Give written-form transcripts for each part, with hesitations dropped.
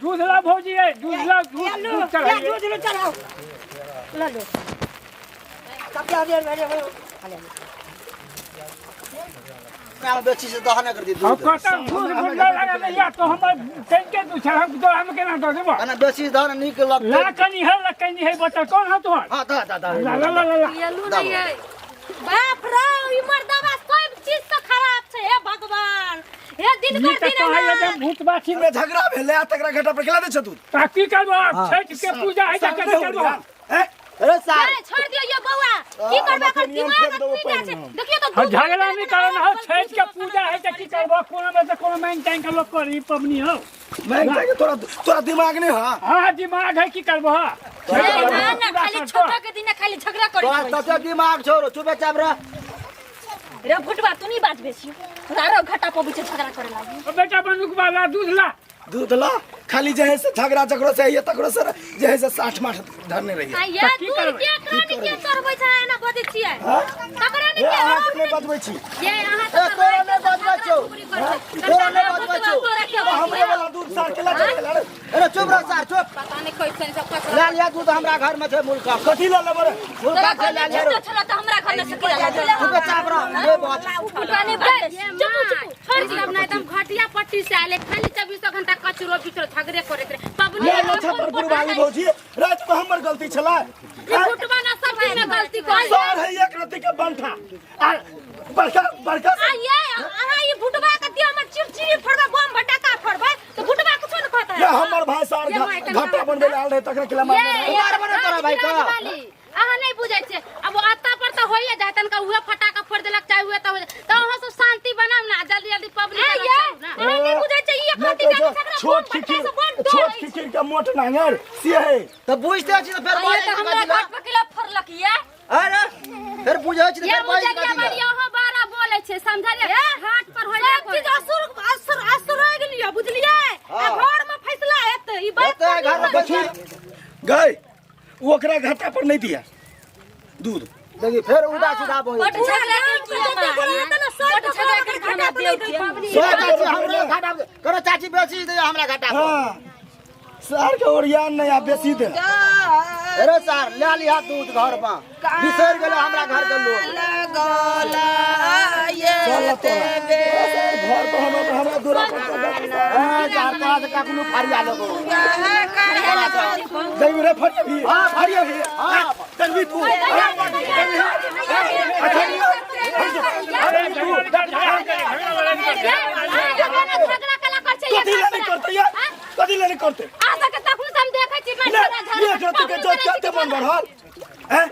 दूध ला भौजी है दूध ला दूध चढ़ाइए दूध लो चढ़ाओ ला लो कब क्या देर मेरे वो काम बेची से दहन कर दी अब कटा दूध बुझला लगा नहीं या तो हम के तू छड़ हम तो हम केना दो देबो ana बेची दहन निक लग लकनी है बता कौन है तोहर हां दा ला ला ला ला येलू नहीं है बाप रे ई मर्दवा कोई चीज तो खराब छे हे भगवान हे दिन ये कर तो दिन कहै जे भूत बाछी में झगड़ा भेले आ तकरा घाटा पर खिला दे छ तू ताकी करबो छठ के पूजा है जा के करबो हैं अरे सार छोड़ दियो ये बौआ की करबा कर दिमाग पीटा छे देखियो तो झगड़ा नहीं करना हो छठ के पूजा है जा की करबो कोनो में से कोनो मेन टाइम के लोग करी पबनी हो मैं कहे तोरा दिमाग नहीं हां हां दिमाग है की करबो ना खाली छोटा के दिन खाली झगड़ा करे तोरा तो दिमाग छोरो चुपचाप रह रे फुटबा तू नहीं बात बेसी तारो घाटा पर बीच झगड़ा करे लागी बेटा बनुक वाला दूध ला खाली जहे से झगड़ा झगड़ो से ये तकड़ो से जहे से 60 माठ धरने रही आ ये तू के करानी के करबै छै ना बदै छियै ककरा ए अहाँ के नहीं बतबै छी ये अहाँ तो तोरा ने बजबै छौ तोरा ने बजबै छौ हमरे वाला दूध सार के ला अरे चुप रह सार चुप पता नहीं कैसन सब कचरा ला लिया दूध हमरा घर में छै मुल्का कथी ला लेबरे मुल्का से ला लिया तो चला तो हमरा घर में से किया चुपचाप रह ये बात उठा नहीं बस चुप छोड़ दी अब ना एकदम घटिया पट्टी से आले खाली 24 घंटा कचरो बिचरो झगड़े करत रे पबनी ये छप्पर गुरबाली भौजी रात में हमर गलती छला फुटबा ना सब में गलती कर सर है एक रति के बनठा आ बड़का आ ये अहाँ ये फुटबा के दियो में चिड़चिड़ी फोड़बा बम भटका फोड़बा तो फुटबा कुछ न कहता है ये हमर भाई सार घाटा बनबे आल रहे तकरा किला मार मार बना तोरा भाई का अहाँ नहीं बुझै छै अब आता पर तो होइए जाय तनका उहे फटाका फोड़ देलक चाहे हुए तो अहाँ सब शांति बनाऊ ना जल्दी जल्दी पब्लिक ना अहाँ नहीं बुझै छै ई एकरती का छोट खिखिर के मोट नांगर से है तो बुझते छी तो फिर ये तो हमरा घाट पर किला फरलक ये अरे फिर बुझै छी तो ये फिर बाई मुझे बारी अहाँ बारा बोलै छै समझलिए घाट पर होइए चीज असुर हो गेलिए बुझलिए घर में फैसला हेतै ई बात घर में फैसला गए ओकरा घाटा पर नहीं दिया दूध देखी फिर उल्टा सीधा बोल बट झगड़ा के खाना दियो हमरा घाटा करो चाची बेची दे हमरा घाटा हां सार के ओरियान नहीं आ बेसी दे अरे सार ले लिया दूध घर में बिसर गेलो हमरा घर के लोग चल तो घर पर हमरा दूरा पर चार पांच काकलू फाड़िया लोगो देवी रे फट भी हां फाड़िया भी हां तनवी तू कथी ले नहीं करते आजा के तखन हम देखै छी मैं ये के जो करते मन बढ़ल हैं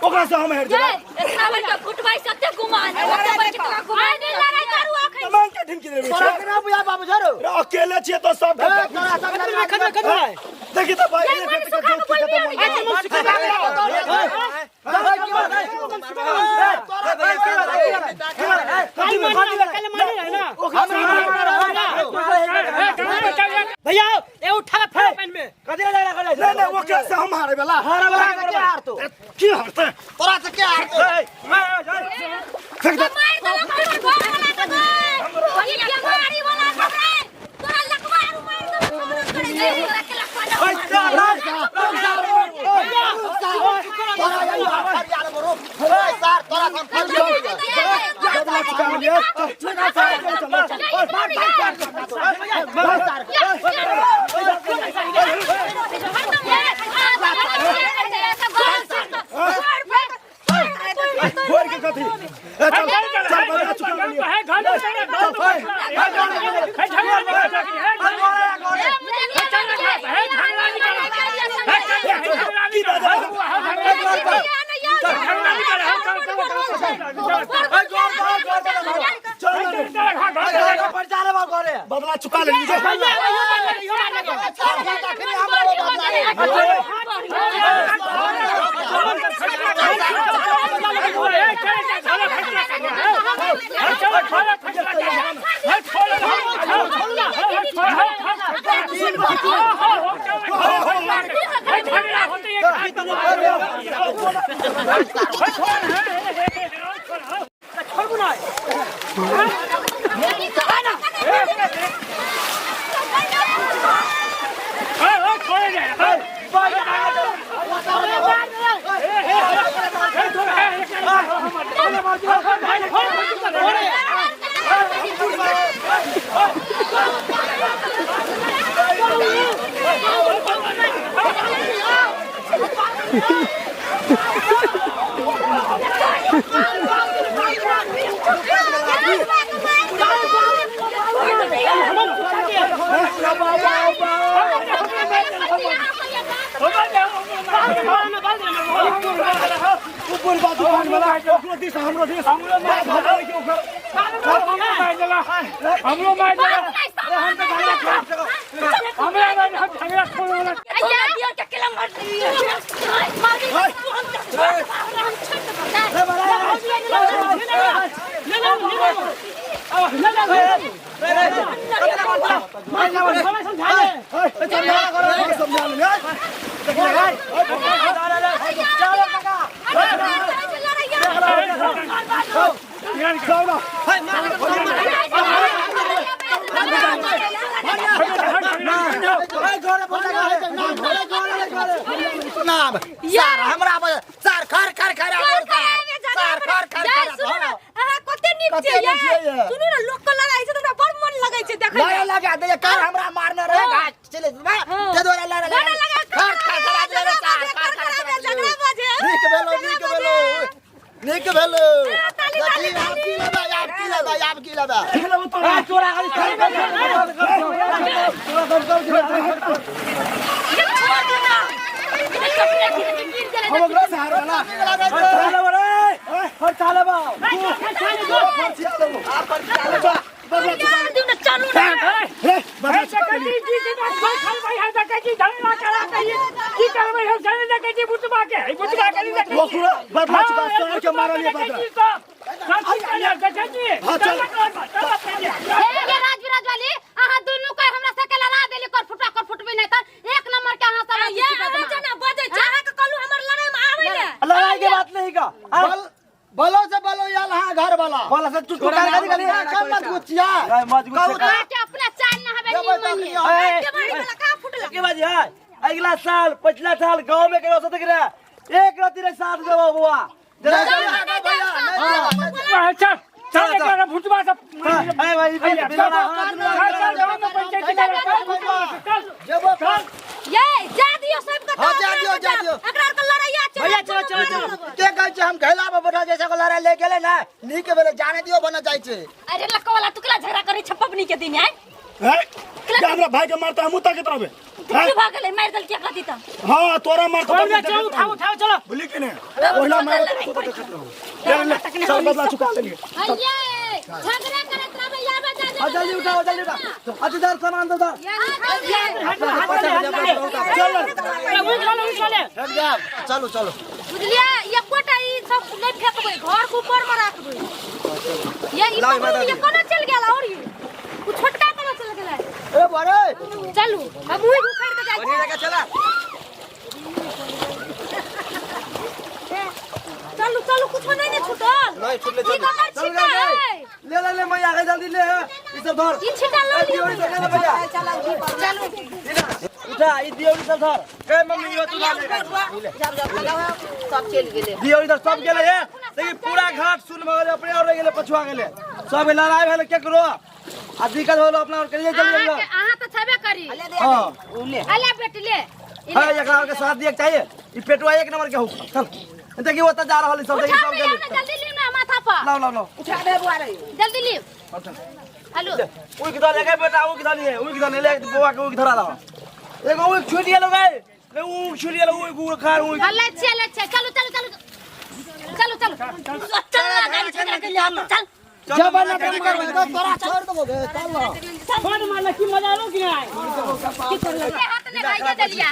ओकरा से हम हेर जा सावर के फुटबाई सत्य गुमान ओकरा पर कितना गुमान नहीं लड़ाई करू अखन तमाम के ढिनकी देबे तोरा के ना बुझा बाबू जरो अकेले छिए तो सब तोरा सब में खत्म देखी तो भाई ये के जो भैया ये उठा फेंक पेन में कदी लगा कर नहीं वो कैसे हम हारे वाला हारा वाला क्या हार तो की हारते तोरा से क्या हार तो फेंक दे मार दे बनी के मारी वाला करे तोरा लकवारू मार दे तोरा के लकवा बोल के कथी चल चल बना चुका लिया बदला चुका ले ऊपर बात दुकान वाला हमरो देश हमरो मार देला हमरो मार देला हम तो हमरा झगड़ा छोड़ो वाला यार हमरा सर खर खर खर सर खर खर सुनु ना लोग को लगाई छै त बड़ मन लगै छै देखै लगा लगा दे कर हमरा मारना रे घाट चले बा ते दोरा लगा लगा खर खर खर दे रे सर खर खर झगड़ा बाजे नीक भेलो आप की लबा चोरा बोलो से बोलो यार हां घर वाला बोला से तू कर मत गुचिया मत गुचिया अपना चाल ना हवे का फुटला के बाजी है अगला साल पिछला साल गांव में करो सत करे एक रात रे साथ देबो बुआ अच्छा चल एक फुटबा से ए भाई ये जा दियो सब का हां जा दियो अकरा के लड़ाइया चल भैया चलो के कहै छै हम घैला में बैठा जैसे को लड़ाई ले गेले ना नीक बेले जाने दियो बना जाय छै अरे लक्का वाला टुकड़ा झगड़ा करे छपबनी के दिन है क्या हमरा भाई के मारता हम उता के तरबे तू भाग ले मार दल के कदी त हां तोरा मारता चलो उठाओ चलो बोली के ने ओला मार तो देखत रहो चल बदला चुका लेंगे ये झगड़ा करत रहबे याबे जा जल्दी उठाओ अच्छा दर सामान दो चलो चलो बुझलिया ये कोटा ई सब ले फेकबे घर के ऊपर में रखबे ये कोना चल गेला और ये उ छोटका कोना चल गेला ए बरे चलू हम उही उखाड़ के जाई बढ़िया चला चलू चलू कुछ नहीं ने छूटल नहीं छूटले ई कमर छिटा है ले मैं आगे जल्दी ले ई सब धर ई छिटा लो भैया चलू उठा ई दियो सब धर ए मम्मी यो तू ले सब चल गेले दियो इधर सब गेले है देखी पूरा घाट सुन मगर अपने और रह गेले पछुआ गेले सब लड़ाई भेले के करो आ दिक्कत होलो अपना और करिए जल्दी आहा तो छबे करी हां ले अले बेट ले हां एकरा के साथ दिए चाहिए ई पेटवा एक नंबर के हो चल देखी वो त जा रहल सब देखी सब गेले जल्दी ली ना माथा पर लाओ उठा दे बुआ रे जल्दी ली हेलो उई किधर लेके बेटा उई किधर लिए उई किधर ले बुआ के उई धरा ला एगो उई छुट गेलो गए उई छुट गेलो उई गुड़ खा उई ले चलो गाड़ी छकरा के ले चल जब ना काम करबे तो तोरा छोड़ देबो चल छोड़ मारला की मजा लो कि नहीं की कर ले हाथ ने भाई दे लिया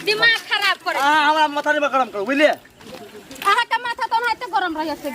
दिमाग खराब करे हां हमरा माथा में गरम करो बुझलिए आहा का माथा तो हाथ गरम रहिए से